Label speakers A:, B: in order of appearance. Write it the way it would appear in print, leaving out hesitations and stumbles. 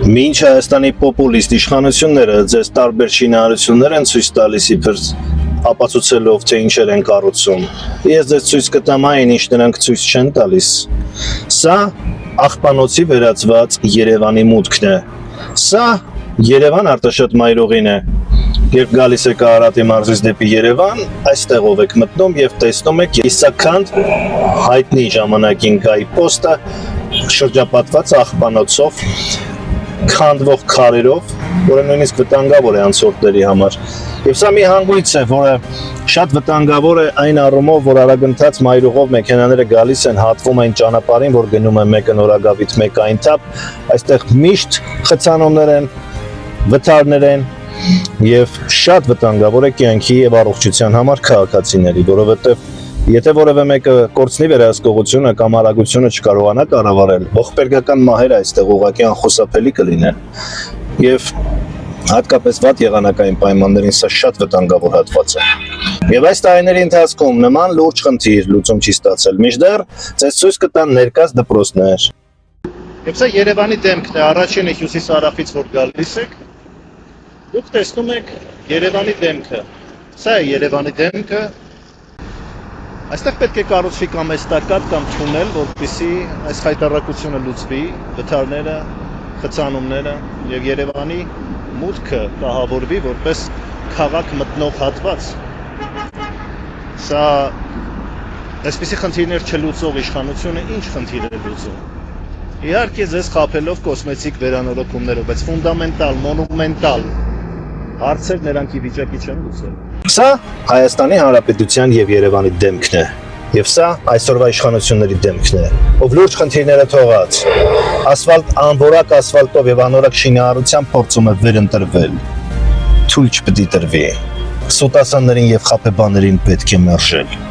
A: Մինչ Հայաստանի պոպուլիստ իշխանությունները ձեզ տարբեր շինարարություններ են ցույց տալիս իբր ապացուցելով թե ինչեր են կառուցում։ Ես ձեզ ցույց կտամ այն, ինչ նրանք ցույց չեն տալիս։ Սա աղբանոցի վերածված Երևանի մուտքն է։ Սա Երևան Արտաշատ մայրուղին է։ Երբ գալիս եք Արարատի մարզից դեպի Երևան, այստեղով եք մտնում եւ տեսնում եք Իսաքանդ հայտնի ժամանակին Գայի պոստը շրջապատված աղբանոցով, քանդվող քարերով, որը նույնիսկ վտանգավոր է անցորդների համար։ Եվ սա մի հանգույց է, որը շատ վտանգավոր է այն առումով, որ արագընթաց մայրուղով մեքենաները գալիս են, հատվում են ճանապարհին, որ գնում են մեկը Նորագավից, մեկը Այնթափ, այստեղ միշտ խցանումներ են, վթարներ են եւ շատ վտանգավոր է կյանքի եւ առողջության համար քաղաքացիների, որովհետեւ եթե որևէ մեկը կորցնի վերահսկողությունը կամ արագությունը չկարողանա կառավարել, ողբերգական մահերը այստեղ ուղղակի անխուսափելի կլինեն։ Եվ հատկապես վատ եղանակային պայմաններին սա շատ վտանգավոր հատված է։ Եվ այս տարիների ընթացքում նման լուրջ խնդիր լուծում չի ստացել, մինչդեռ ձեզ ցույց կտան ներկայ դպրոցներ։ Եվ սա Երևանի դեմքն է, առաջինը հյուսիս-հարավից որ գալիս եք, դուք տեսնում եք Երևանի դեմքը։ Սա է Երևանի դեմքը։ Այստեղ պետք է կառուցվի կամ էստակադ կամ թունել, որպեսզի այս խայտառակությունը լուծվի, վթարները, խցանումները եւ Երևանի մուտքը կահավորվի որպես քաղաք մտնող հատված։ Սա այսպիսի խնդիրներ չլուծող իշխանությունը ինչ խնդիր է լուծում։ Իհարկե ձեզ խաբելով կոսմետիկ վերանորոգումներով, բայց ֆունդամենտալ, մոնումենտալ հարցեր նրանք ի վիճակի չեն լուծել։ Սա Հայաստանի Հանրապետության եւ Երևանի դեմքն է, եւ սա այսօրվա իշխանությունների դեմքն է, ով լուրջ խնդիրները թողած, ասֆալտ անորակ ասֆալտով եւ անորակ շինարարությամբ փորձում է վերընտրվել, թույլ չպետք է տրվի, սուտասաններին եւ խաբեբաներին պետք է մերժել։